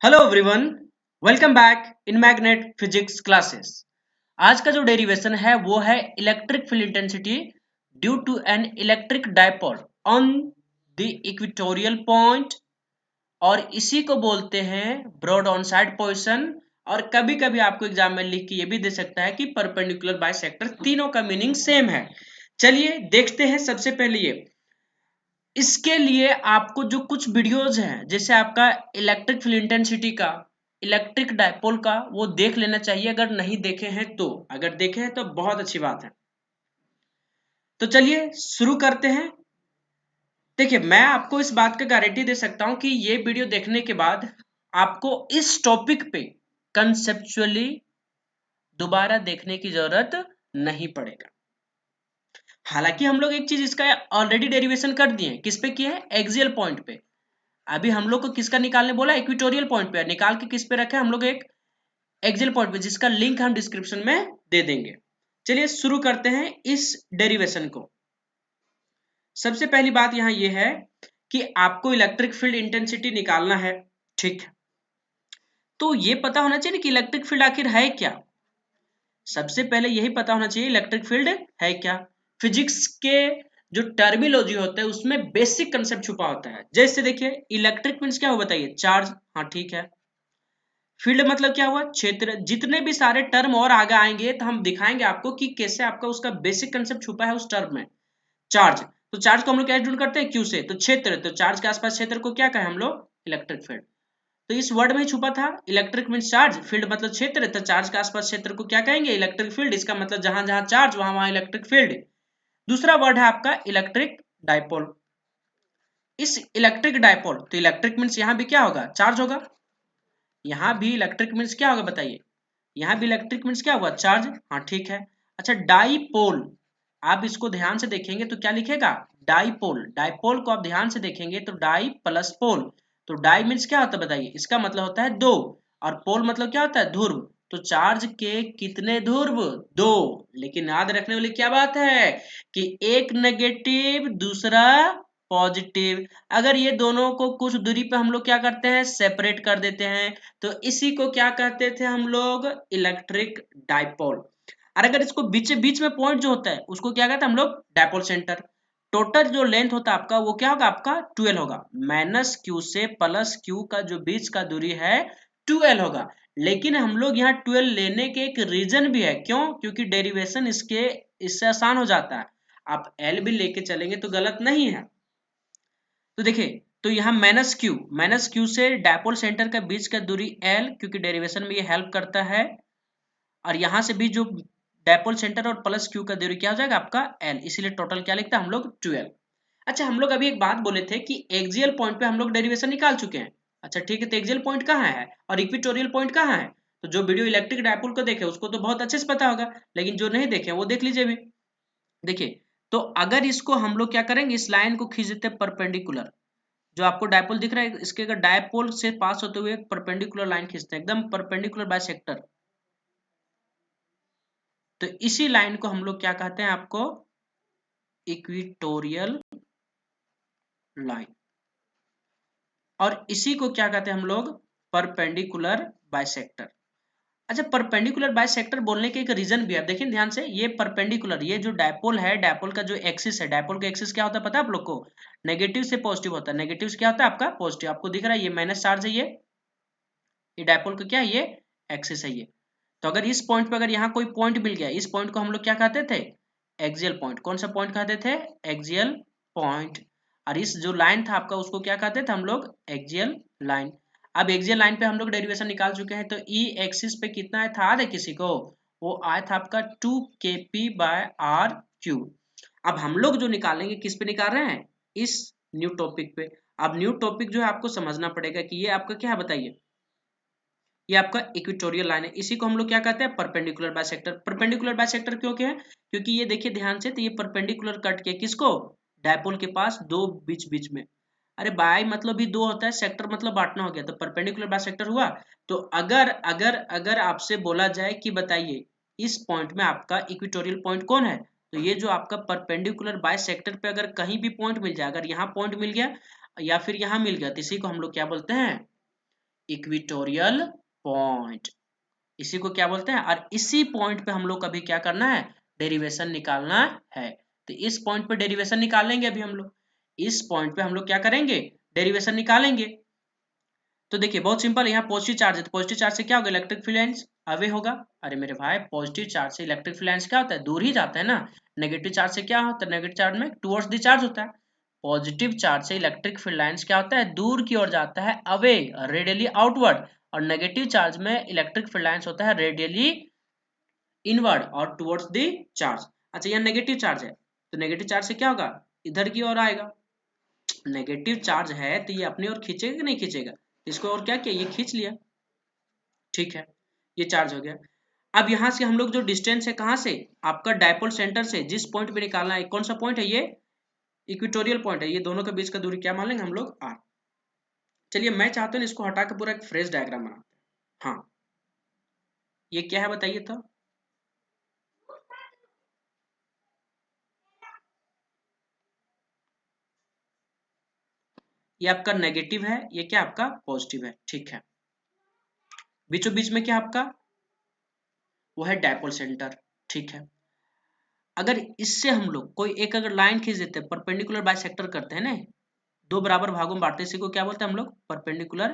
Hello everyone, welcome back in magnet physics classes. आज का जो डेरिवेशन है वो है electric field intensity due to an electric dipole on the equatorial point, और इसी को बोलते हैं ब्रॉड ऑन साइड पोजीशन। और कभी कभी आपको एग्जाम में लिख के ये भी दे सकता है कि परपेंडिकुलर बाइसेक्टर, तीनों का मीनिंग सेम है। चलिए देखते हैं। सबसे पहले ये इसके लिए आपको जो कुछ वीडियोज हैं, जैसे आपका इलेक्ट्रिक फील्ड इंटेंसिटी का, इलेक्ट्रिक डायपोल का, वो देख लेना चाहिए अगर नहीं देखे हैं तो। अगर देखे हैं तो बहुत अच्छी बात है। तो चलिए शुरू करते हैं। देखिए, मैं आपको इस बात का गारंटी दे सकता हूं कि ये वीडियो देखने के बाद आपको इस टॉपिक पे कंसेप्चुअली दोबारा देखने की जरूरत नहीं पड़ेगा। हालांकि हम लोग एक चीज इसका ऑलरेडी डेरिवेशन कर दिए। किस पे किए हैं? एक्सियल पॉइंट पे। अभी हम लोग को किसका निकालने बोला? इक्वेटोरियल पॉइंट पे। निकाल के किस पे रखे हम लोग? एक एक्सियल पॉइंट पे, जिसका लिंक हम डिस्क्रिप्शन में दे देंगे। चलिए शुरू करते हैं इस डेरिवेशन को। सबसे पहली बात यहां यह है कि आपको इलेक्ट्रिक फील्ड इंटेंसिटी निकालना है, ठीक। तो ये पता होना चाहिए कि इलेक्ट्रिक फील्ड आखिर है क्या। सबसे पहले यही पता होना चाहिए इलेक्ट्रिक फील्ड है क्या। फिजिक्स के जो टर्मिनोलॉजी होता है उसमें बेसिक कंसेप्ट छुपा होता है। जैसे देखिए, इलेक्ट्रिक मींस क्या हो बताइए? चार्ज। हाँ ठीक है। फील्ड मतलब क्या हुआ? क्षेत्र। जितने भी सारे टर्म और आगे आएंगे तो हम दिखाएंगे आपको कि कैसे आपका उसका बेसिक कंसेप्ट छुपा है उस टर्म में। चार्ज, तो चार्ज को हम लोग क्या ढूंढ करते हैं? क्यू से। तो क्षेत्र, तो चार्ज के आसपास क्षेत्र को क्या कहें हम लोग? Electric field. तो इस वर्ड में ही छुपा था इलेक्ट्रिक मीन चार्ज, फील्ड मतलब क्षेत्र, तो चार्ज के आसपास क्षेत्र को क्या कहेंगे? Electric field. इसका मतलब जहां जहां चार्ज वहां वहां इलेक्ट्रिक फील्ड। दूसरा वर्ड है आपका इलेक्ट्रिक डायपोल। इस इलेक्ट्रिक डायपोल, तो इलेक्ट्रिक मीन्स यहां भी क्या होगा? चार्ज होगा। यहां भी इलेक्ट्रिक मीन्स क्या होगा बताइए? यहां भी इलेक्ट्रिक मीन्स क्या हुआ? चार्ज। हाँ ठीक है। अच्छा, डाईपोल, आप इसको ध्यान से देखेंगे तो क्या लिखेगा? डाईपोल। डाईपोल को आप ध्यान से देखेंगे तो डाई प्लस पोल। तो डाई मीन्स क्या होता है बताइए? इसका मतलब होता है दो, और पोल मतलब क्या होता है? ध्रुव। तो चार्ज के कितने ध्रुव? दो। लेकिन याद रखने वाली क्या बात है कि एक नेगेटिव, दूसरा पॉजिटिव। अगर ये दोनों को कुछ दूरी पे हम लोग क्या करते हैं? सेपरेट कर देते हैं, तो इसी को क्या कहते थे हम लोग? Electric dipole. और अगर इसको बीच बीच में पॉइंट जो होता है उसको क्या कहते हैं हम लोग? Dipole centre. टोटल जो लेंथ होता है आपका वो क्या होगा? आपका 12 होगा। माइनस क्यू से प्लस क्यू का जो बीच का दूरी है 12 होगा। लेकिन हम लोग यहाँ 12 लेने के एक रीजन भी है। क्यों? क्योंकि डेरिवेशन इससे आसान हो जाता है। आप एल भी लेके चलेंगे तो गलत नहीं है। तो देखिए, तो यहाँ माइनस क्यू से डायपोल सेंटर का बीच का दूरी एल, क्योंकि डेरिवेशन में ये हेल्प करता है। और यहाँ से भी जो डायपोल सेंटर और प्लस क्यू का दूरी क्या हो जाएगा? आपका एल। इसीलिए टोटल क्या लिखते हैं हम लोग? 12। अच्छा, हम लोग अभी एक बात बोले थे कि एक्सियल पॉइंट पे हम लोग डेरिवेशन निकाल चुके हैं। अच्छा ठीक है, तो एक्सियल पॉइंट कहाँ है और इक्वेटोरियल पॉइंट कहाँ है? तो जो वीडियो इलेक्ट्रिक डायपोल को देखे उसको तो बहुत अच्छे से पता होगा, लेकिन जो नहीं देखे वो देख लीजिए भी। देखिए, तो अगर इसको हम लोग क्या करेंगे? इस लाइन को खींच देते हैं परपेंडिकुलर। जो आपको डायपोल दिख रहा है, इसके अगर डायपोल से पास होते हुए परपेंडिकुलर लाइन खींचते हैं, एकदम परपेंडिकुलर बाइसेक्टर, तो इसी लाइन को हम लोग क्या कहते हैं? आपको इक्वेटोरियल लाइन। और इसी को क्या कहते हैं हम लोग? Perpendicular bisector. अच्छा, परपेंडिकुलर बाइसेक्टर बोलने के एक रीजन भी है। देखिए ध्यान से, ये परपेंडिकुलर, ये जो डायपोल है, डायपोल का जो एक्सिस है, डायपोल का एक्सिस क्या होता है पता है आप लोग को? नेगेटिव से पॉजिटिव होता है। नेगेटिव से क्या होता है आपका? पॉजिटिव। आपको दिख रहा है ये माइनस चार्ज है, ये डायपोल का क्या है? ये एक्सिस है ये। तो अगर इस पॉइंट पे अगर यहाँ कोई पॉइंट मिल गया, इस पॉइंट को हम लोग क्या कहते थे? Axial point. कौन सा पॉइंट कहते थे? Axial point. और इस जो लाइन था आपका उसको क्या कहते थे हम लोग? Axial line. अब एक्सियल लाइन पे हम लोग डेरिवेशन निकाल चुके हैं। तो ई एक्सिस पे कितना आया था? याद है किसी को? वो आया था आपका 2kp/r³। अब हम लोग जो निकालेंगे किस पे निकाल रहे हैं? इस न्यू टॉपिक पे। अब न्यू टॉपिक जो है आपको समझना पड़ेगा कि ये आपका क्या है बताइए? ये आपका इक्वेटोरियल लाइन है। इसी को हम लोग क्या कहते हैं? Perpendicular bisector. परपेंडिकुलर बाइसेक्टर क्यों क्या है? क्योंकि ये देखिए ध्यान से, तो ये परपेंडिकुलर कट के किसको? डायपोल के पास दो बीच बीच में। अरे बाई मतलब भी दो होता है, सेक्टर मतलब बांटना हो गया, तो परपेंडिकुलर बाइसेक्टर हुआ। तो अगर अगर अगर आपसे बोला जाए कि बताइए इस पॉइंट में आपका इक्वेटोरियल पॉइंट कौन है, तो ये जो आपका परपेंडिकुलर बाइसेक्टर पे अगर कहीं भी पॉइंट मिल जाए, अगर यहाँ पॉइंट मिल गया या फिर यहाँ मिल गया, तो इसी को हम लोग क्या बोलते हैं? इक्वेटोरियल पॉइंट, इसी को क्या बोलते हैं। और इसी पॉइंट पे हम लोग कभी क्या करना है, डेरिवेशन निकालना है। तो इस पॉइंट पे डेरिवेशन निकालेंगे अभी हम लोग, इस पॉइंट पे हम लोग क्या करेंगे, डेरिवेशन निकालेंगे। तो देखिए बहुत सिंपल, यहाँ पॉजिटिव चार्ज है तो पॉजिटिव चार्ज से क्या होगा, इलेक्ट्रिक फील्ड लाइंस अवे होगा। अरे मेरे भाई पॉजिटिव चार्ज से इलेक्ट्रिक फील्ड लाइंस क्या होता है, दूर ही जाता है ना। नेगेटिव चार्ज से क्या होता है, नेगेटिव चार्ज में टुवर्ड्स द चार्ज होता है। पॉजिटिव चार्ज से इलेक्ट्रिक फील्ड लाइंस क्या होता है, दूर की ओर जाता है, अवे, रेडियली आउटवर्ड। और नेगेटिव चार्ज में इलेक्ट्रिक फील्ड लाइंस होता है रेडियली इनवर्ड और टुवर्ड्स द चार्ज। अच्छा यहाँ नेगेटिव चार्ज है तो नेगेटिव चार्ज से क्या होगा, इधर की ओर आएगा। नेगेटिव चार्ज है तो ये अपनी ओर खींचेगा कि नहीं खींचेगा, इसको और क्या किया, ये खींच लिया, ठीक है, ये चार्ज हो गया। अब यहां से हम लोग जो डिस्टेंस है कहां से, आपका डायपोल सेंटर से जिस पॉइंट पे निकालना है, कौन सा पॉइंट है, ये इक्वेटोरियल पॉइंट है, ये दोनों के बीच का दूरी क्या मान लेंगे हम लोग, आर। चलिए मैं चाहता हूँ इसको हटा के पूरा एक फ्रेज डायग्राम बनाते हैं। हाँ ये क्या है बताइए तो, ये आपका नेगेटिव है, ये क्या आपका पॉजिटिव है, ठीक है। बीचों बीच में क्या आपका, वो है डायपोल सेंटर, ठीक है। अगर इससे हम लोग कोई एक अगर लाइन खींच देते हैं, परपेंडिकुलर बाइसेक्टर करते हैं ना, दो बराबर भागों में बांटते हैं, इसी को क्या बोलते हैं हम लोग, परपेंडिकुलर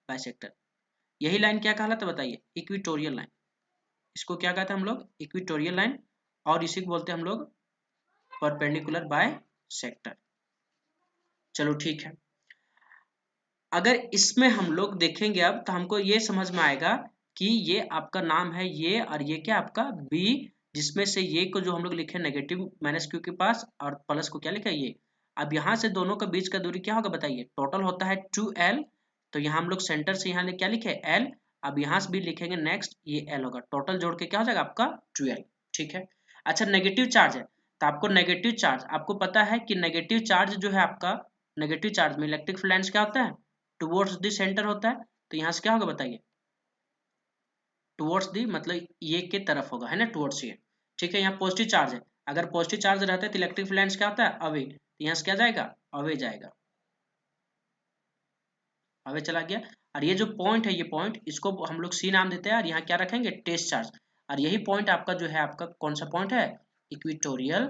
बाइसेक्टर। यही लाइन क्या कहलाता है बताइए, इक्वेटोरियल लाइन। इसको क्या कहते हैं हम लोग, इक्वेटोरियल लाइन, और इसी को बोलते हैं हम लोग परपेंडिकुलर बाइसेक्टर। चलो ठीक है, अगर इसमें हम लोग देखेंगे अब तो हमको ये समझ में आएगा कि ये आपका नाम है ये, और ये क्या आपका बी, जिसमें से ये को जो हम लोग लिखे नेगेटिव माइनस क्यू के पास, और प्लस को क्या लिखा है ये। अब यहाँ से दोनों का बीच का दूरी क्या होगा बताइए, टोटल होता है 2l। तो यहाँ हम लोग सेंटर से यहाँ क्या लिखे l, अब यहाँ से भी लिखेंगे नेक्स्ट, ये l होगा, टोटल जोड़ के क्या हो जाएगा आपका 12, ठीक है। अच्छा नेगेटिव चार्ज है तो आपको नेगेटिव चार्ज, आपको पता है कि नेगेटिव चार्ज जो है आपका, नेगेटिव चार्ज में इलेक्ट्रिक फील्ड लाइंस क्या होता है, टुवर्ड्स द सेंटर होता है। तो यहाँ से क्या होगा बताइए, टुवर्ड्स दी मतलब ये के तरफ होगा, है ना, टुवर्ड्स ये, ठीक है। यहाँ पॉजिटिव चार्ज है, अगर पॉजिटिव चार्ज रहता है तो इलेक्ट्रिक फील्ड लाइंस क्या होता है, अवे, तो यहाँ से क्या जाएगा, अवे जाएगा, अवे चला गया। और ये जो पॉइंट है, ये पॉइंट इसको हम लोग सी नाम देते हैं, और यहाँ क्या रखेंगे, टेस्ट चार्ज। और यही पॉइंट आपका जो है, आपका कौन सा पॉइंट है, इक्वेटोरियल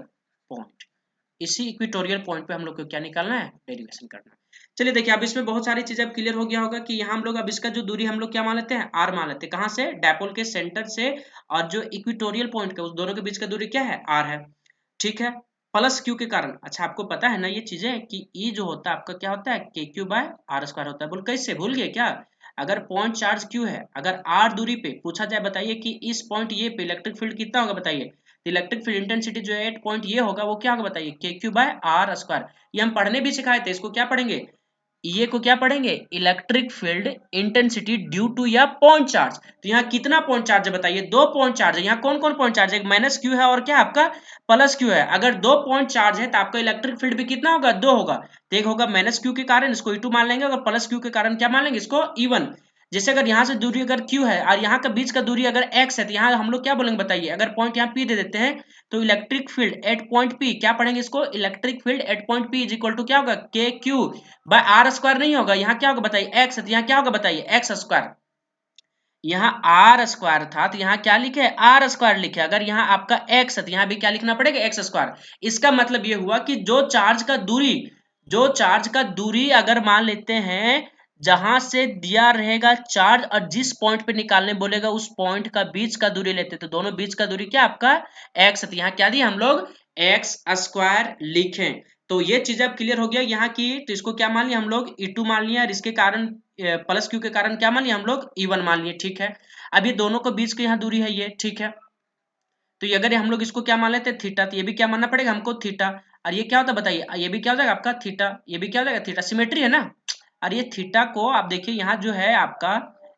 पॉइंट। इसी इक्वेटोरियल पॉइंट पे हम लोग को क्या निकालना है, डेरिवेशन करना है। चलिए देखिए अब इसमें बहुत सारी चीजें अब क्लियर हो गया होगा कि यहाँ हम लोग अब इसका जो दूरी हम लोग क्या मान लेते हैं, आर मान लेते हैं, कहाँ से, डायपोल के सेंटर से, और जो इक्वेटोरियल पॉइंट का उस दोनों के बीच का दूरी क्या है, आर है, ठीक है। प्लस क्यू के कारण, अच्छा आपको पता है ना ये चीजें कि ई जो होता है आपका क्या होता है, के क्यू बाय आर स्क्वायर होता है। बोल कैसे भूल गए क्या, अगर पॉइंट चार्ज क्यू है, अगर आर दूरी पे पूछा जाए बताइए कि इस पॉइंट ये पे इलेक्ट्रिक फील्ड कितना होगा बताइए, इलेक्ट्रिक फील्ड इंटेंसिटी जो है 8 पॉइंट ये होगा, वो क्या होगा बताइए, के क्यू बाय आर स्क्वायर। ये हम पढ़ने भी सिखाए थे, इसको क्या पढ़ेंगे, ये को क्या पढ़ेंगे, electric field intensity due to या पॉइंट चार्ज। तो यहाँ कितना पॉइंट चार्ज है बताइए, दो पॉइंट चार्ज है। यहाँ कौन कौन पॉइंट चार्ज है, माइनस क्यू है और क्या आपका प्लस क्यू है। अगर दो पॉइंट चार्ज है तो आपका इलेक्ट्रिक फील्ड भी कितना होगा, दो होगा। तो एक होगा माइनस क्यू के कारण, इसको E2 मान लेंगे, और प्लस क्यू के कारण क्या मान लेंगे, इसको E1। जैसे अगर यहाँ से दूरी अगर Q है और यहाँ का बीच का दूरी अगर x है, तो यहाँ हम लोग क्या बोलेंगे बताइए, अगर पॉइंट यहाँ P दे देते हैं तो electric field at point P क्या पढ़ेंगे इसको, electric field at point P is equal to क्या होगा, के क्यू बाय आर स्क्वायर नहीं होगा, यहाँ क्या होगा बताइए x है, तो यहाँ क्या होगा बताइए एक्स स्क्वायर। यहाँ आर स्क्वायर था तो यहाँ क्या लिखे, आर स्क्वायर लिखे। अगर यहाँ आपका x है तो यहाँ भी क्या लिखना पड़ेगा, एक्स स्क्वायर। इसका मतलब ये हुआ कि जो चार्ज का दूरी, जो चार्ज का दूरी अगर मान लेते हैं जहां से दिया रहेगा चार्ज और जिस पॉइंट पे निकालने बोलेगा उस पॉइंट का बीच का दूरी लेते, तो दोनों बीच का दूरी क्या आपका x है, तो यहाँ क्या दिया हम लोग एक्स स्क्वायर लिखें। तो ये चीज अब क्लियर हो गया यहाँ की, तो इसको क्या मान लिया हम लोग, E2 मान लिया, और इसके कारण प्लस क्यू के कारण क्या मान लिया हम लोग, E1 मान लिए, ठीक है। अब ये दोनों के बीच के यहाँ दूरी है ये, ठीक है। तो ये अगर हम लोग इसको क्या मान लेते हैं थीटा, तो ये भी क्या मानना पड़ेगा हमको थीटा। और ये क्या होता है बताइए, ये भी क्या हो जाएगा आपका थीटा, ये भी क्या हो जाएगा थीटा, सिमेट्री है ना। और ये थीटा को आप देखिए यहाँ जो है आपका,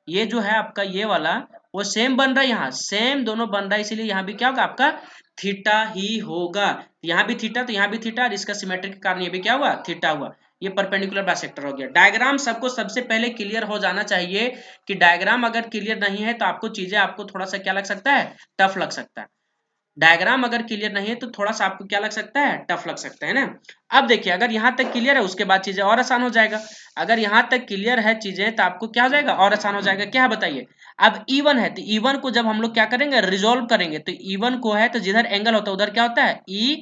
ये जो है आपका ये वाला वो सेम बन रहा है, यहाँ सेम दोनों बन रहा है, इसीलिए यहाँ भी क्या होगा आपका थीटा ही होगा। यहाँ भी थीटा तो यहाँ भी थीटा, और इसका सिमेट्री के कारण ये भी क्या हुआ, थीटा हुआ। ये परपेंडिकुलर बाइसेक्टर हो गया। डायग्राम सबको सबसे पहले क्लियर हो जाना चाहिए कि डायग्राम अगर क्लियर नहीं है तो आपको चीजें आपको थोड़ा सा क्या लग सकता है, टफ लग सकता है। डायग्राम अगर क्लियर नहीं है तो थोड़ा सा आपको क्या लग सकता है, टफ लग सकता है ना। अब देखिए अगर यहाँ तक क्लियर है उसके बाद चीजें और आसान हो जाएगा। अगर यहाँ तक क्लियर है चीजें तो आपको क्या हो जाएगा, और आसान हो जाएगा। क्या है बताइए। अब E1 है तो E1 को जब हम लोग क्या करेंगे, रिजोल्व करेंगे, तो E1 को है तो जिधर एंगल होता है उधर क्या होता है, E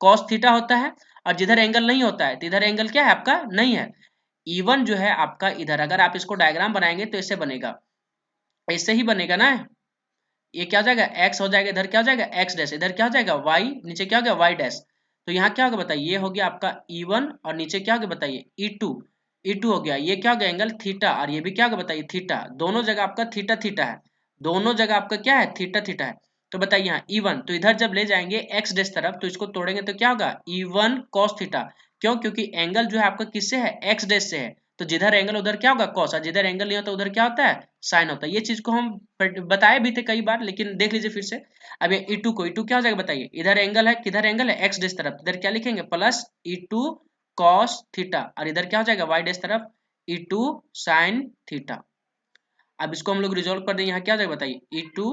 cos थीटा होता है, और जिधर एंगल नहीं होता है तो इधर एंगल क्या है आपका, नहीं है। E1 जो है आपका इधर, अगर आप इसको डायग्राम बनाएंगे तो इससे बनेगा, इससे ही बनेगा ना। ये क्या हो जाएगा, x हो जाएगा, इधर क्या हो जाएगा x डैश, इधर क्या हो जाएगा y, नीचे क्या हो गया y डैश। तो यहाँ क्या होगा बताइए, ये हो गया आपका E1 और नीचे क्या हो गया बताइए E2, E2 हो गया, ये क्या हो गया एंगल थीटा, और ये भी क्या होगा बताइए थीटा, दोनों जगह आपका थीटा थीटा है, दोनों जगह आपका क्या है, थीटा थीटा है। तो बताइए यहाँ E1, तो इधर जब ले जाएंगे x डैश तरफ तो इसको तोड़ेंगे तो क्या होगा E1 cos थीटा, क्यों, क्योंकि एंगल जो है आपका किससे है, x डैश से है, तो जिधर एंगल उधर क्या होगा cos, और जिधर एंगल नहीं होता उधर क्या होता है, साइन होता है। ये चीज को हम बताए भी थे कई बार, लेकिन देख लीजिए फिर से। अब ये E2 को, E2 क्या हो जाएगा बताइए, इधर एंगल है, किधर एंगल है, x डैश तरफ, इधर क्या लिखेंगे प्लस E2 cos थीटा, और इधर क्या हो जाएगा y डैश तरफ E2 sin थीटा। अब इसको हम लोग रिजोल्व कर दें, यहाँ क्या हो जाएगा बताइए E2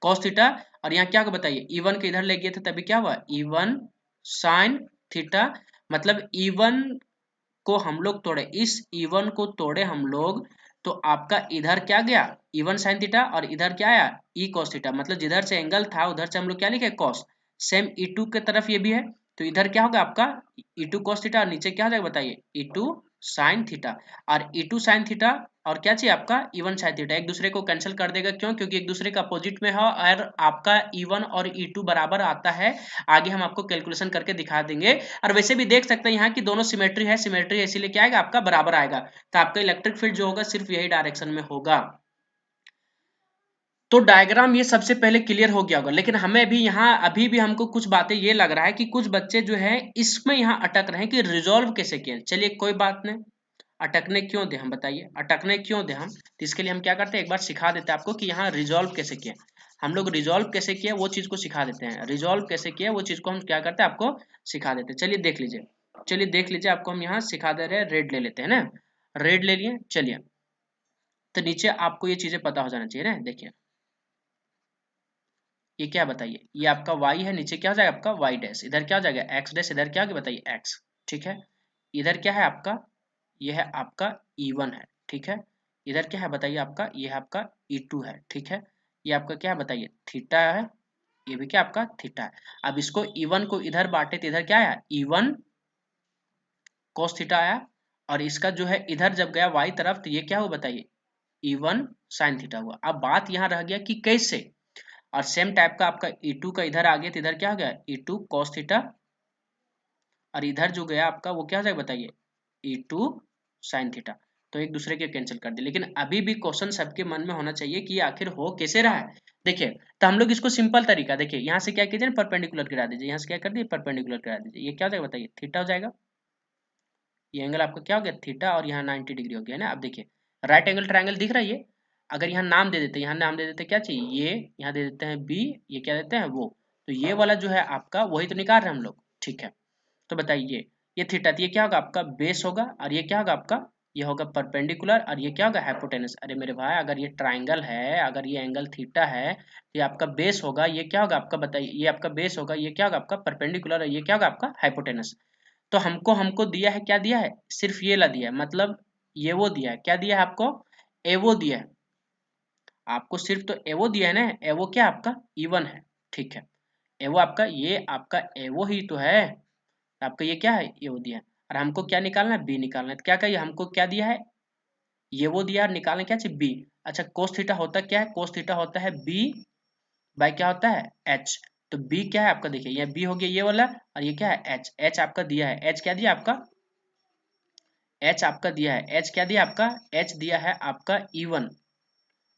cos थीटा, और यहाँ क्या होगा बताइए E1 के इधर ले गए थे तभी क्या हुआ E1 sin थीटा, मतलब E1 को हम लोग तोड़े, इस E1 को तोड़े हम लोग, तो आपका इधर क्या गया E1 sin थीटा, और इधर क्या आया E cos थीटा, मतलब जिधर से एंगल था उधर से हम लोग क्या लिखे cos। सेम E2 की तरफ ये भी है, तो इधर क्या होगा आपका E2 cos थीटा, और नीचे क्या हो जाएगा बताइए E2 sin थीटा, और E2 sin थीटा और क्या चाहिए आपका E1 sin थीटा, एक दूसरे को कैंसिल कर देगा, क्यों, क्योंकि एक दूसरे का अपोजिट में है, और आपका E1 और E2 बराबर आता है। आगे हम आपको कैलकुलेशन करके दिखा देंगे, और वैसे भी देख सकते हैं यहाँ की दोनों सिमेट्री है, सिमेट्री इसीलिए क्या आएगा आपका बराबर आएगा, तो आपका इलेक्ट्रिक फील्ड जो होगा सिर्फ यही डायरेक्शन में होगा। तो डायग्राम ये सबसे पहले क्लियर हो गया होगा, लेकिन हमें भी यहाँ अभी भी हमको कुछ बातें ये लग रहा है कि कुछ बच्चे जो है इसमें यहाँ अटक रहे हैं कि रिजॉल्व कैसे किए। चलिए कोई बात नहीं, अटकने क्यों दे, हम बताइए अटकने क्यों दे हम, तो इसके लिए हम क्या करते हैं, एक बार सिखा देते हैं आपको कि यहाँ रिजॉल्व कैसे किए। हम लोग रिजॉल्व कैसे किया वो चीज को सिखा देते हैं, रिजॉल्व कैसे किया वो चीज को हम क्या करते हैं आपको सिखा देते हैं। चलिए देख लीजिए, चलिए देख लीजिए, आपको हम यहाँ सिखा दे रहे हैं, रेड ले लेते हैं ना, रेड ले लिए। चलिए तो नीचे आपको ये चीजें पता हो जाना चाहिए ना। देखिए ये क्या बताइए, ये आपका y है, नीचे क्या हो जाएगा आपका y डैश, इधर क्या हो जाएगा x डैश, इधर क्या होगा बताइए x, ठीक है। इधर क्या है आपका, ये है आपका E1 है, ठीक है। इधर क्या है बताइए आपका, ये है आपका E2 है, ठीक है। ये आपका क्या है बताइए थीटा है, ये भी क्या आपका थीटा है। अब इसको E1 को इधर बांटे तो इधर क्या आया E1 cos थीटा आया, और इसका जो है इधर जब गया y तरफ तो ये क्या हुआ बताइए E1 sin थीटा हुआ। अब बात यहाँ रह गया कि कैसे, और सेम टाइप का आपका E2 का इधर आ गया तो इधर क्या हो गया E2 cos थीटा, और इधर जो गया आपका वो क्या हो जाएगा बताइए E2 sin थीटा। तो एक दूसरे के कैंसिल कर दिए, लेकिन अभी भी क्वेश्चन सबके मन में होना चाहिए कि ये आखिर हो कैसे रहा है। देखिए तो हम लोग इसको सिंपल तरीका, देखिए यहाँ से क्या कीजिए परपेंडिकुलर गिरा दीजिए, यहाँ से क्या कर दिए परपेंडिकुलर गिरा दीजिए, ये क्या हो जाएगा बताइए थीटा हो जाएगा, ये एंगल आपका क्या हो गया थीटा, और यहाँ 90 डिग्री हो गया ना। अब देखिए राइट एंगल ट्रायंगल दिख रहा है ये, अगर यहाँ नाम दे देते हैं, यहाँ नाम दे देते हैं क्या चाहिए, ये यहाँ दे देते हैं बी, ये क्या देते हैं वो, तो ये वाला जो है आपका वही तो निकाल रहे हैं हम लोग, ठीक है। तो बताइए ये थीटा, ये क्या होगा आपका बेस होगा, और ये क्या होगा आपका, ये होगा परपेंडिकुलर, और ये क्या होगा हाइपोटेनस। अरे मेरे भाई अगर ये ट्राइंगल है, अगर ये एंगल थीटा है तो ये आपका बेस होगा, ये क्या होगा आपका बताइए, ये आपका बेस होगा, ये क्या होगा आपका परपेंडिकुलर, और ये क्या होगा आपका हाइपोटेनस। तो हमको हमको दिया है, क्या दिया है, सिर्फ ये ला दिया है, मतलब ये वो दिया है, क्या दिया है आपको, एवो दिया है, आपको सिर्फ तो एवो दिया है ना, एवो क्या आपका E1 है, ठीक है। एवो आपका, ये आपका एवो ही तो है, आपका ये क्या है एवो दिया है, और हमको क्या निकालना है बी निकालना है, तो क्या कहिए हमको क्या दिया है, ये वो दिया है, निकालना क्या चाहिए बी। अच्छा कोस थीटा होता क्या है, कोस थीटा होता है बी बाई क्या होता है एच, तो बी क्या है आपका, देखिए ये बी हो गया ये वाला, और ये क्या है एच, एच आपका दिया है, एच क्या दिया आपका, एच आपका दिया है, एच क्या दिया आपका, एच दिया है आपका E1,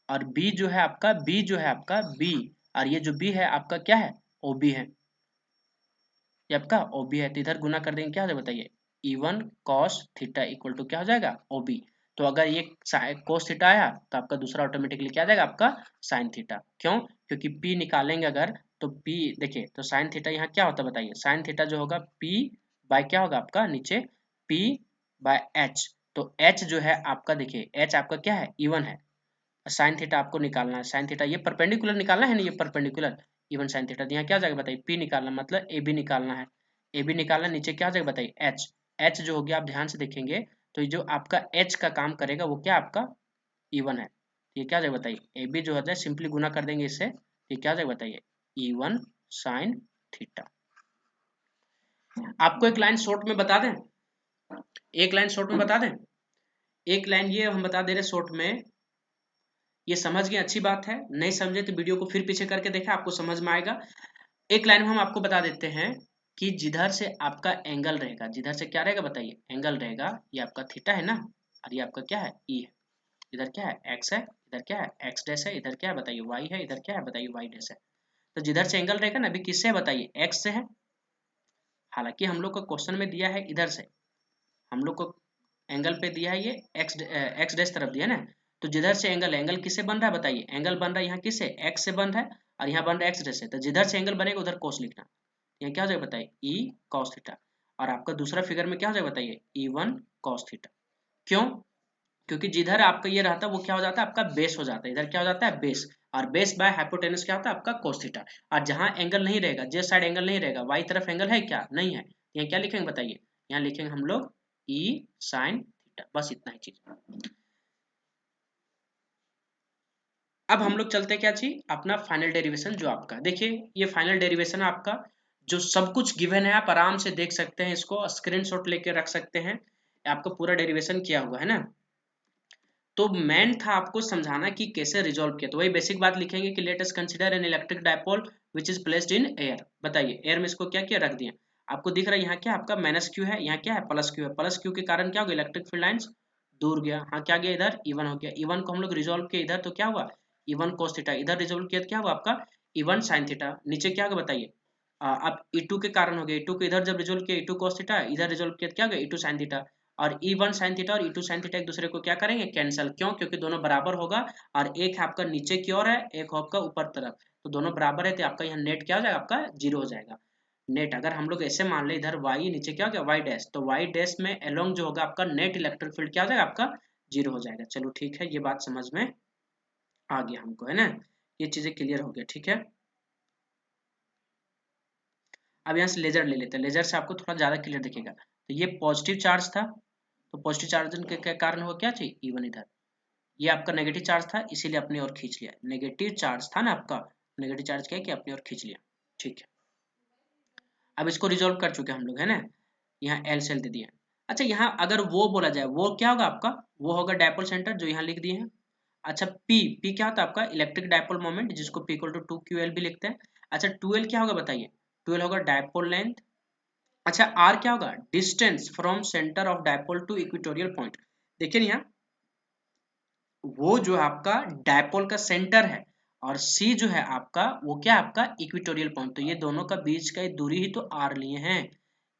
और बी जो है आपका, बी जो है आपका बी, और ये जो बी है आपका क्या है OB है, ये आपका OB है, तो इधर गुना कर देंगे क्या हो जाएगा बताइए E1 cos theta equal to क्या हो जाएगा OB। तो अगर ये cos थीटा आया तो आपका दूसरा ऑटोमेटिकली क्या आ जाएगा आपका sin थीटा, क्यों, क्योंकि P निकालेंगे अगर तो P, देखिए तो sin थीटा यहाँ क्या होता है बताइए, sin थीटा जो होगा P बाय क्या होगा आपका नीचे P बाय H, तो H जो है आपका देखिए H आपका क्या है E1 है, साइन थीटा आपको निकालना है, साइन थीटा ये परपेंडिकुलर निकालना है ना, ये परपेंडिकुलर, E1 sin थीटा। यहाँ क्या हो जाएगा बताइए, P निकालना मतलब AB निकालना है, AB निकालना, नीचे क्या हो जाएगा बताइए H, H जो हो गया आप ध्यान से देखेंगे तो ये जो आपका H का काम करेगा वो क्या आपका E1 है। ये क्या हो जाएगा बताइए, AB जो होता है सिंपली गुना कर देंगे इससे, ये क्या हो जाएगा बताइए E1 sin थीटा। आपको एक लाइन शॉर्ट में बता दें, एक लाइन शॉर्ट में बता दें, एक लाइन ये हम बता दे रहे शॉर्ट में, ये समझ गए अच्छी बात है, नहीं समझे तो वीडियो को फिर पीछे करके देखें, आपको समझ में आएगा। एक लाइन में हम आपको बता देते हैं कि जिधर से आपका एंगल रहेगा, जिधर से क्या रहेगा बताइए एंगल रहेगा, ये आपका थीटा है ना, और ये आपका क्या है ई है, इधर क्या है एक्स है, इधर क्या है एक्स डैश है, इधर क्या है बताइए वाई है, इधर क्या है बताइए वाई डैश है। तो जिधर से एंगल रहेगा ना, अभी किससे है बताइए एक्स से है, हालांकि हम लोग को क्वेश्चन में दिया है इधर से, हम लोग को एंगल पे दिया है ये एक्स डैश तरफ दिया है ना, तो जिधर से एंगल, एंगल किससे बन रहा है बताइए, एंगल बन रहा है यहाँ किससे एक्स से बन रहा है, और यहाँ बन रहा है एक्स डैश से, तो जिधर से एंगल बनेगा उधर कोस लिखना, यहाँ क्या हो जाएगा बताइए ई कॉस थीटा, और आपका दूसरा फिगर में क्या हो जाएगा बताइए E1 कॉस थीटा। क्यों, क्योंकि जिधर आपका ये रहता है वो क्या हो जाता है आपका बेस हो जाता है, इधर क्या हो जाता है बेस, और बेस बाय हाइपोटेनस क्या होता है आपका कोस थीटा। और जहां एंगल नहीं रहेगा, जिस साइड एंगल नहीं रहेगा, वाई तरफ एंगल है क्या, नहीं है, यहाँ क्या लिखेंगे बताइए, यहाँ लिखेंगे हम लोग ई साइन थीटा, बस इतना ही चीज। अब हम लोग चलते हैं क्या चीज, अपना फाइनल डेरिवेशन जो आपका, देखिए ये फाइनल डेरिवेशन आपका जो सब कुछ गिवन है, आप आराम से देख सकते हैं, इसको स्क्रीनशॉट लेके रख सकते हैं, आपका पूरा डेरिवेशन किया हुआ है ना। तो मेन था आपको समझाना कि कैसे रिजॉल्व किया, तो वही बेसिक बात लिखेंगे कि let us consider N electric dipole which is placed in air. बताइए एयर में इसको क्या किया, रख दिया, आपको दिख रहा है यहाँ क्या आपका माइनस क्यू है, यहाँ क्या है प्लस क्यू है, प्लस क्यू के कारण क्या होगा इलेक्ट्रिक फील्ड लाइंस दूर गया, हाँ क्या गया इधर E1 हो गया, E1 को हम लोग रिजोल्व किया इधर तो क्या हुआ E1 cos थीटा, इधर रिजोल्व किया तो क्या हुआ आपका E1 sin थीटा, नीचे क्या होगा बताइए अब E2 के कारण हो गया, E2 को इधर जब रिजोल्व किया E2 cos थीटा, इधर रिजोल्व किया तो क्या हो गया E2 sin थीटा, और E1 sin थीटा और E2 sin थीटा एक दूसरे को क्या करेंगे कैंसिल, क्यों, क्योंकि दोनों बराबर होगा, और एक है आपका नीचे की ओर है, एक है आपका ऊपर तरफ, तो दोनों बराबर है तो आपका यहाँ नेट क्या हो जाएगा आपका जीरो हो जाएगा। नेट अगर हम लोग ऐसे मान ले इधर y नीचे क्या हो गया वाई डैश, तो वाई डैश में एलोंग जो होगा आपका नेट इलेक्ट्रिक फील्ड क्या हो जाएगा आपका जीरो हो जाएगा। चलो ठीक है, ये बात समझ में आ गया हमको है ना, ये चीजें क्लियर हो गया ठीक है। अब यहाँ से लेजर ले लेते हैं, लेजर से आपको थोड़ा ज्यादा क्लियर दिखेगा। तो ये पॉजिटिव चार्ज था, तो पॉजिटिव चार्ज के कारण हुआ क्या चाहिए E1 इधर, ये आपका नेगेटिव चार्ज था इसीलिए अपनी ओर खींच लिया, नेगेटिव चार्ज था ना आपका, नेगेटिव चार्ज क्या है कि अपनी ओर खींच लिया, ठीक है। अब इसको रिजोल्व कर चुके हम लोग है ना, यहाँ एल सेल दे दिया। अच्छा यहाँ अगर वो बोला जाए वो क्या होगा आपका, वो होगा डायपोल सेंटर जो यहाँ लिख दिए हैं। अच्छा पी, पी क्या होता है आपका इलेक्ट्रिक डायपोल मोमेंट, जिसको पी इक्वल टू 2ql भी लिखते हैं। अच्छा 2l क्या होगा बताइए, 2l होगा डायपोल लेंथ। अच्छा आर क्या होगा distance from centre of dipole to equatorial point. देखिए यहाँ वो जो आपका डायपोल का सेंटर है, और सी जो है आपका वो क्या है आपका इक्वेटोरियल पॉइंट, तो ये दोनों का बीच का दूरी ही तो आर लिए हैं,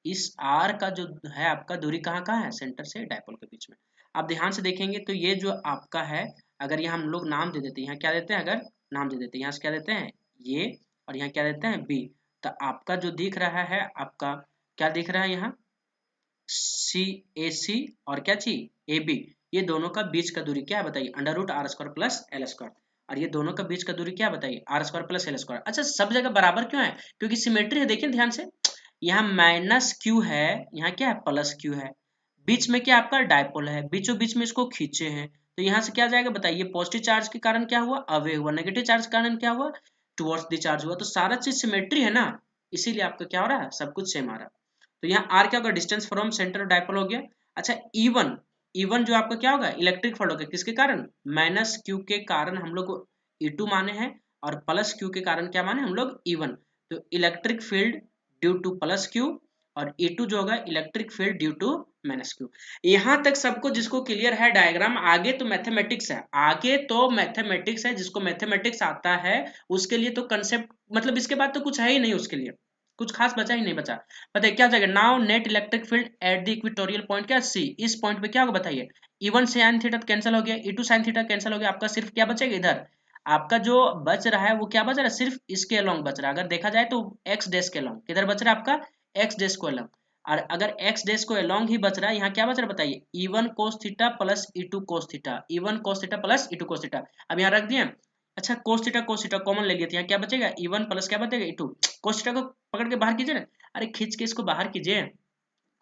इस आर का जो है आपका दूरी कहाँ कहाँ है सेंटर से डायपोल के बीच में। आप ध्यान से देखेंगे तो ये जो आपका है, अगर ये हम लोग नाम दे देते हैं, यहाँ क्या देते हैं अगर नाम दे देते हैं, यहाँ से क्या देते हैं ये, और यहाँ क्या देते हैं बी, तो आपका जो दिख रहा है आपका क्या दिख रहा है यहाँ सी ए सी और क्या चाहिए ए बी, ये दोनों का बीच का दूरी क्या है बताइए under root R square plus L square, और ये दोनों का बीच का दूरी क्या बताइए R square plus L square. अच्छा सब जगह बराबर क्यों है, क्योंकि सिमेट्री है, देखिए ध्यान से, यहाँ माइनस क्यू है, यहाँ क्या है प्लस क्यू है, बीच में क्या आपका डायपोल है, बीचों बीच में इसको खींचे हैं, तो यहाँ से क्या जाएगा बताइए पॉजिटिव चार्ज के कारण क्या हुआ अवे हुआ, नेगेटिव चार्ज के कारण क्या हुआ टुवर्ड्स द चार्ज हुआ, तो सारा चीज सिमेट्री है ना, इसीलिए आपका क्या हो रहा है सब कुछ सेम आ रहा है। तो यहाँ आर क्या होगा डिस्टेंस फ्रॉम सेंटर डायपोल हो गया। अच्छा E1, E1 जो आपका क्या होगा इलेक्ट्रिक फील्ड होगा किसके कारण माइनस क्यू के कारण हम लोग E2 माने हैं, और प्लस क्यू के कारण क्या माने हम लोग E1, तो electric field due to plus Q, और E2 जो होगा electric field due to minus Q. यहाँ तक सबको जिसको क्लियर है डायग्राम, आगे तो मैथमेटिक्स है, आगे तो मैथमेटिक्स है, जिसको मैथमेटिक्स आता है उसके लिए तो कंसेप्ट मतलब इसके बाद तो कुछ है ही नहीं, उसके लिए कुछ खास बचा ही नहीं बचा। पता है क्या हो जाएगा now net electric field at the equatorial point क्या सी, इस पॉइंट पे क्या होगा बताइए E1 sin थीटा कैंसिल हो गया, E2 sin थीटा कैंसिल हो गया, आपका सिर्फ क्या बचेगा इधर आपका जो बच रहा है वो क्या बच रहा है सिर्फ इसके अलोंग बच रहा है, अगर देखा जाए तो एक्स डैश के अलोंग, किधर बच रहा है आपका एक्स डैश को अलोंग, और अगर एक्स डैश को अलोंग ही बच रहा है यहाँ क्या बच रहा है बताइए E1 cos theta plus E2 cos theta, E1 cos theta plus E2 cos theta. अब यहाँ रख दिए अच्छा कोस थीटा कॉमन ले लिया तो यहाँ क्या बचेगा E1 प्लस क्या बचेगा E2। कोस थीटा को पकड़ के बाहर कीजिए ना, अरे खींच के इसको बाहर कीजिए,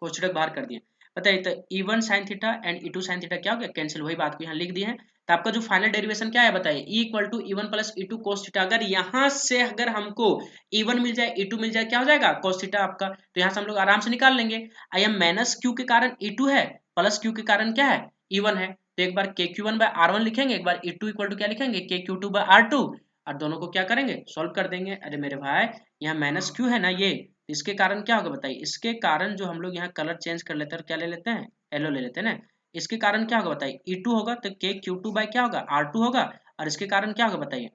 कोस थीटा बाहर कर दिए। बताइए तो E1 sine theta and E2 sine theta क्या हो गया कैंसिल, वही बात को यहाँ लिख दिए हैं। तो आपका जो फाइनल डेरिवेशन क्या है बताइए, E equal to E1 plus E2 cos theta. अगर यहाँ से अगर हमको E1 मिल जाए E2 मिल जाए क्या हो जाएगा कोस थीटा आपका, तो यहाँ से हम लोग आराम से निकाल लेंगे। आई एम माइनस क्यू के कारण E2 है, प्लस क्यू के कारण क्या है E1 है, तो एक बार KQ1 बाय R1 लिखेंगे, एक बार E2 इक्वल टू क्या लिखेंगे KQ2 बाय R2, और दोनों को क्या करेंगे सॉल्व कर देंगे। अरे मेरे भाई यहाँ माइनस क्यू है ना ये, इसके कारण क्या होगा बताइए, इसके कारण जो हम लोग यहाँ कलर चेंज कर लेते हैं और क्या ले लेते हैं येलो ले लेते हैं ना, इसके कारण क्या होगा बताइए E2 होगा तो KQ2 बाय क्या होगा R2 होगा, और इसके कारण क्या होगा बताइए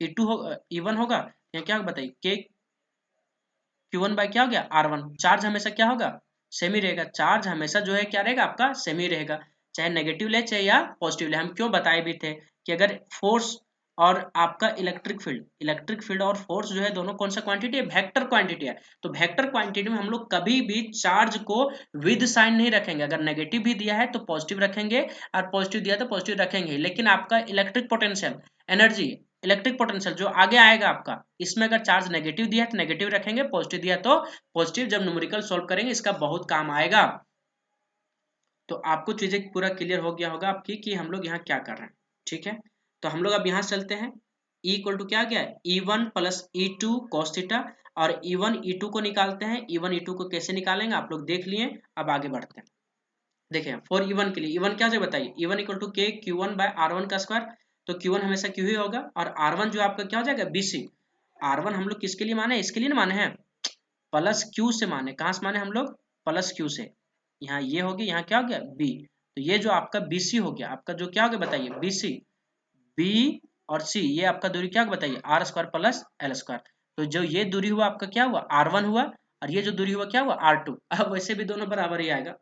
E2 होगा E1 होगा, यहाँ क्या होगा बताइए KQ1 बाय क्या हो गया R1। चार्ज हमेशा क्या होगा सेमी रहेगा, चार्ज हमेशा जो है क्या रहेगा आपका सेमी रहेगा, चाहे नेगेटिव ले चाहे या पॉजिटिव ले। हम क्यों बताए भी थे कि अगर फोर्स और आपका इलेक्ट्रिक फील्ड और फोर्स जो है दोनों कौन सा क्वांटिटी है वेक्टर क्वांटिटी है, तो वेक्टर क्वांटिटी में हम लोग कभी भी चार्ज को विद साइन नहीं रखेंगे, अगर नेगेटिव भी दिया है तो पॉजिटिव रखेंगे और पॉजिटिव दिया तो पॉजिटिव रखेंगे। लेकिन आपका electric potential energy electric potential जो आगे आएगा आपका, इसमें अगर चार्ज नेगेटिव दिया है तो नेगेटिव रखेंगे, पॉजिटिव दिया तो पॉजिटिव, जब न्यूमेरिकल सॉल्व करेंगे इसका बहुत काम आएगा। तो आपको चीजें पूरा क्लियर हो गया होगा आपकी कि हम लोग यहाँ क्या कर रहे हैं, ठीक है। तो हम लोग अब यहाँ चलते हैं, E इक्वल टू क्या आ गया E1 plus E2 cos theta, और E1 E2 को निकालते हैं। E1 E2 को कैसे निकालेंगे आप लोग देख लिए, अब आगे बढ़ते हैं। देखिए फॉर E1 के लिए E1 क्या है बताइए, E1 इक्वल टू के Q1 बाय R1 का स्क्वायर, तो Q1 हमेशा Q ही होगा, और R1 जो आपका क्या हो जाएगा BC। R1 हम लोग किसके लिए माने, इसके लिए ना माने हैं प्लस Q से माने, कहाँ से माने हम लोग प्लस Q से, यहाँ ये हो गया, यहाँ क्या हो गया B, तो ये जो आपका BC हो गया, आपका जो क्या हो गया बताइए BC, B और C, ये आपका दूरी क्या होगा बताइए R square plus L square. तो जो ये दूरी हुआ आपका क्या हुआ R1 हुआ, और ये जो दूरी हुआ क्या हुआ R2। अब वैसे भी दोनों बराबर ही आएगा,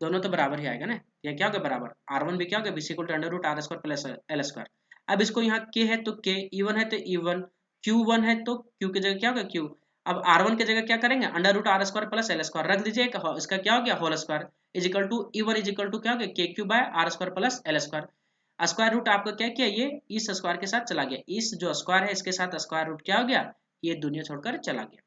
दोनों तो बराबर ही आएगा ना, ये क्या हो गया बराबर R1 भी क्या हो गया BC equal to under root R square plus L square. अब इसको यहाँ K है तो K, E1 है तो E1, Q1 है तो Q की जगह क्या होगा Q, अब R1 की जगह क्या करेंगे under root R square plus L square रख दीजिए, इसका क्या हो गया whole square is equal to E1 is equal to क्या हो गया KQ by R square plus L square. Square root आपका क्या किया, ये इस स्क्वायर के साथ चला गया, इस जो स्क्वायर है इसके साथ स्क्वायर रूट क्या हो गया, ये दुनिया छोड़कर चला गया।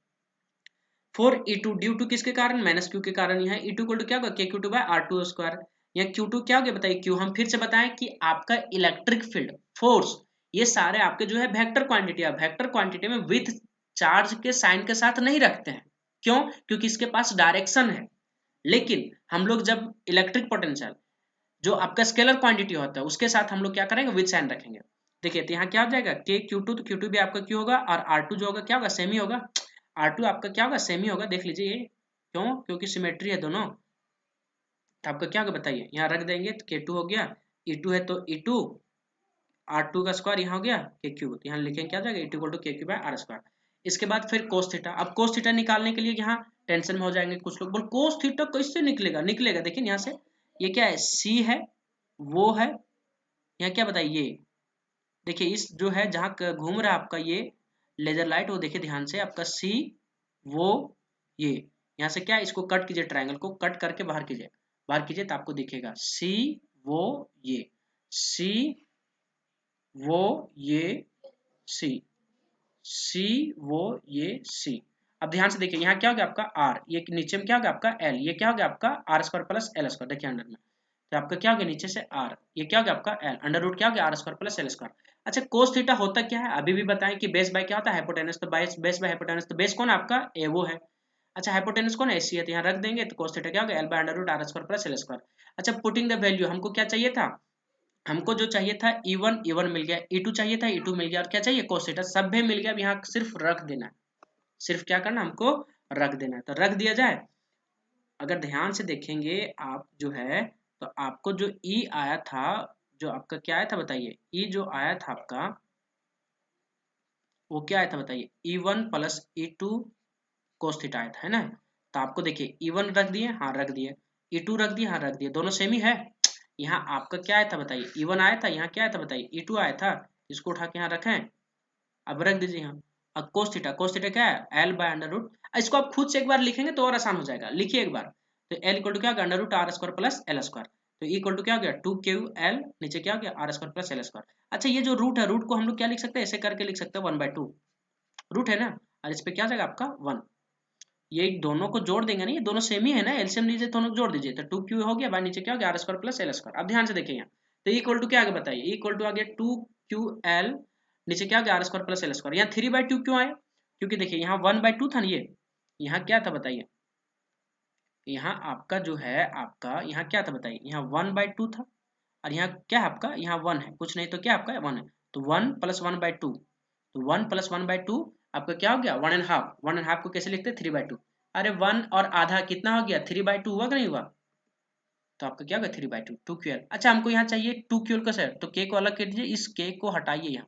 फॉर E2 ड्यू टू किसके कारण माइनस क्यू के कारण, यहाँ E2 को क्या होगा KQ2 बाय R2 स्क्वायर, या Q2 क्या हो गया बताइए Q। हम फिर से बताएं कि आपका इलेक्ट्रिक फील्ड फोर्स ये सारे आपके जो है वेक्टर क्वांटिटी है, वेक्टर क्वांटिटी में विथ चार्ज के साइन के साथ नहीं रखते हैं, क्यों, क्योंकि इसके पास डायरेक्शन है। लेकिन हम लोग जब इलेक्ट्रिक पोटेंशियल जो आपका स्केलर क्वांटिटी होता है उसके साथ हम लोग क्या करेंगे विद साइन रखेंगे। देखिए तो यहाँ क्या हो जाएगा के Q2, तो Q2 भी आपका क्यू होगा, और R2 जो होगा क्या होगा सेमी होगा, R2 आपका क्या होगा सेमी होगा, देख लीजिए ये क्यों, क्योंकि सिमेट्री है दोनों। तो आपका क्या होगा बताइए, यहाँ रख देंगे तो K2 हो गया, E2 है तो E2, R2 का स्क्वायर यहाँ हो गया KQ, तो यहाँ लिखेंगे क्या हो जाएगा E2 to KQ by R square. इसके बाद फिर कोस थीटा, अब कोस थीटा निकालने के लिए यहाँ टेंशन में हो जाएंगे कुछ लोग, बोल कोस थीटा कैसे निकलेगा, निकलेगा देखिए यहाँ से, ये क्या है C है वो है, यहाँ क्या बताइए देखिए इस जो है जहाँ घूम रहा है आपका ये लेजर लाइट, वो देखिए ध्यान से आपका सी वो ये, यहाँ से क्या इसको कट कीजिए, ट्रायंगल को कट करके बाहर कीजिए तो आपको दिखेगा सी वो ये, सी वो ये सी, सी वो ये सी। अब ध्यान से देखिए यहाँ क्या हो गया आपका आर, ये नीचे में क्या हो गया आपका एल, ये क्या हो गया आपका R square plus L square, देखिए अंडर में तो आपका क्या हो गया नीचे से आर, ये क्या हो गया आपका एल अंडर रूट क्या हो गया R square plus L square. अच्छा कोस थीटा होता क्या है अभी भी बताएं कि बेस बाय क्या होता है हाइपोटेनस, तो बेस बाय हाइपोटेनस, तो बेस कौन है आपका ए वो है, अच्छा हाइपोटेनस कौन है एसी है, तो यहाँ रख देंगे तो कोस थीटा क्या हो गया L by under root R square plus L square. अच्छा पुटिंग द वैल्यू, हमको क्या चाहिए था, हमको जो चाहिए था E1 मिल गया, E2 चाहिए था E2 मिल गया, और क्या चाहिए कोस थीटा सब भी मिल गया। अब यहाँ सिर्फ रख देना है, सिर्फ क्या करना हमको रख देना है, तो रख दिया जाए। अगर ध्यान से देखेंगे आप जो है तो आपको जो E आया था, जो आपका क्या आया था बताइए, E जो आया था आपका वो क्या आया था बताइए E1 plus E2 cos theta आया था है ना। तो आपको देखिए E1 रख दिए, हाँ रख दिए, E2 रख दिए, हाँ रख दिए, दोनों सेम ही है। यहाँ आपका क्या आया था बताइए E1 आया था, यहाँ क्या आया था बताइए E2 आया था, इसको उठा के यहाँ रखें, अब रख दीजिए यहाँ। अब कोस थीटा क्या है एल बाय अंडर रूट, इसको आप खुद से एक बार लिखेंगे तो और आसान हो जाएगा, लिखिए एक बार, तो एल इक्वल टू क्या under root R square plus L square. तो इक्वल टू क्या हो गया 2QL, नीचे क्या हो गया R square plus L square. अच्छा ये जो रूट है, रूट को हम लोग क्या लिख सकते हैं, ऐसे करके लिख सकते हैं 1/2 रूट है ना, और इस पे क्या आ जाएगा आपका 1। ये दोनों को जोड़ देंगे ना, ये दोनों सेम ही है ना, एलसीएम लीजिए दोनों को जोड़ दीजिए तो 2Q हो गया, बाद नीचे क्या हो गया R square plus L square. अब ध्यान से देखिए यहाँ, तो इक्वल टू क्या आगे बताइए, इक्वल टू आ गया 2QL, नीचे क्या हो गया R square plus L square. यहाँ 3/2 क्यों आया, क्योंकि देखिए यहाँ 1/2 था ना, ये यहाँ क्या था बताइए, यहाँ आपका जो है आपका यहाँ क्या था बताइए, यहाँ 1/2 था, और यहाँ क्या है आपका, यहाँ 1 है, कुछ नहीं तो क्या आपका 1 है, तो 1 प्लस 1/2, तो 1 प्लस 1/2 आपका क्या हो गया 1.5, 1.5 को कैसे लिखते हैं 3/2। अरे 1 और आधा कितना हो गया 3/2 हुआ कि नहीं हुआ, तो आपका क्या होगा 3/2 2QL। अच्छा हमको यहाँ चाहिए 2QL का सेट, तो के को अलग कर दीजिए, इस के को हटाइए यहाँ,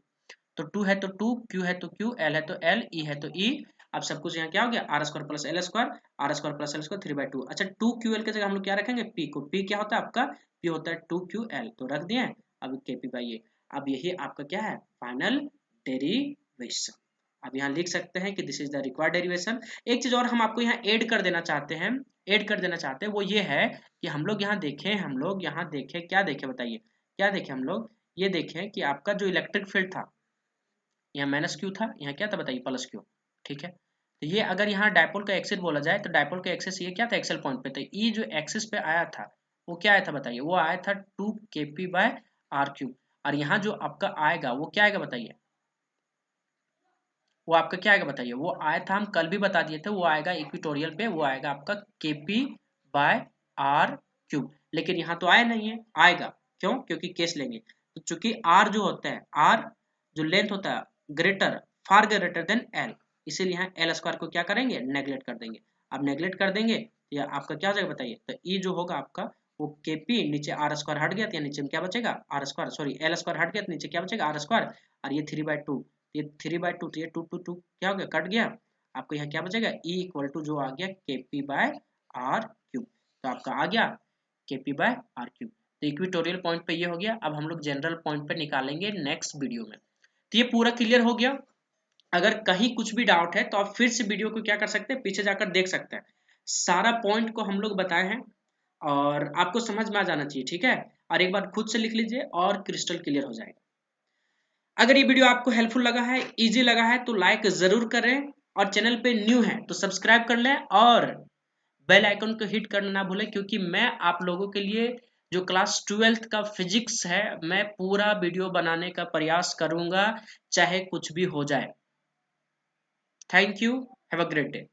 तो 2 है तो 2, Q है तो Q, L है तो L, E है तो E। अब सब कुछ यहाँ क्या हो गया R square plus L square, R square plus L square 3/2। अच्छा 2QL के जगह हम लोग क्या रखेंगे P को, P क्या होता है आपका, P होता है 2QL, तो रख दिए। अब KP बाई ये, अब यही आपका क्या है फाइनल डेरिवेशन। अब यहाँ लिख सकते हैं कि this is the required derivation. एक चीज और हम आपको यहाँ ऐड कर देना चाहते हैं, ऐड कर देना चाहते हैं, वो ये है कि हम लोग यहाँ देखें, हम लोग यहाँ देखें, क्या देखें बताइए, क्या देखें हम लोग, ये देखें कि आपका जो इलेक्ट्रिक फील्ड था यहाँ माइनस क्यू था, यहाँ क्या था बताइए प्लस क्यू, ठीक है। तो ये अगर यहाँ डायपोल का एक्सिस बोला जाए तो डायपोल का एक्सिस ये क्या था एक्सेल पॉइंट पे, तो ये जो एक्सिस पे आया था वो क्या आया था बताइए, वो आया था 2kp/r³। और यहाँ जो आपका आएगा वो क्या आएगा बताइए, वो आपका क्या आएगा बताइए, वो आया था हम कल भी बता दिए थे, वो आएगा इक्वेटोरियल पे, वो आएगा आपका kp/r³। लेकिन यहाँ तो आया नहीं है, आएगा क्यों, क्योंकि केस लेंगे, तो चूंकि r जो होता है, r जो लेंथ होता है greater, far greater than l, इसीलिए यहाँ एल स्क्वायर को क्या करेंगे नेग्लेक्ट कर देंगे। अब नेग्लेक्ट कर देंगे तो आपका क्या हो जाएगा बताइए, तो ई जो होगा आपका वो केपी, नीचे आर स्क्वायर हट गया तो नीचे में क्या बचेगा R square, sorry L square हट गया तो नीचे क्या बचेगा आर स्क्वायर, और ये 3/2, ये 3/2 तो ये 2 क्या हो गया कट गया, आपको यहाँ क्या बचेगा ई इक्वल टू जो आ गया kp/r³। तो आपका आ गया kp/r³। तो इक्वेटोरियल पॉइंट पे ये हो गया। अब हम लोग जनरल पॉइंट पे निकालेंगे नेक्स्ट वीडियो में। तो ये पूरा क्लियर हो गया। अगर कहीं कुछ भी डाउट है तो आप फिर से वीडियो को क्या कर सकते हैं, पीछे जाकर देख सकते हैं, सारा पॉइंट को हम लोग बताए हैं और आपको समझ में आ जाना चाहिए, ठीक है। और एक बार खुद से लिख लीजिए और क्रिस्टल क्लियर हो जाएगा। अगर ये वीडियो आपको हेल्पफुल लगा है, इजी लगा है, तो लाइक जरूर करें, और चैनल पे न्यू है तो सब्सक्राइब कर लें और बेल आइकन को हिट करना ना भूलें, क्योंकि मैं आप लोगों के लिए जो क्लास 12th का फिजिक्स है मैं पूरा वीडियो बनाने का प्रयास करूंगा, चाहे कुछ भी हो जाए। Thank you, have a great day.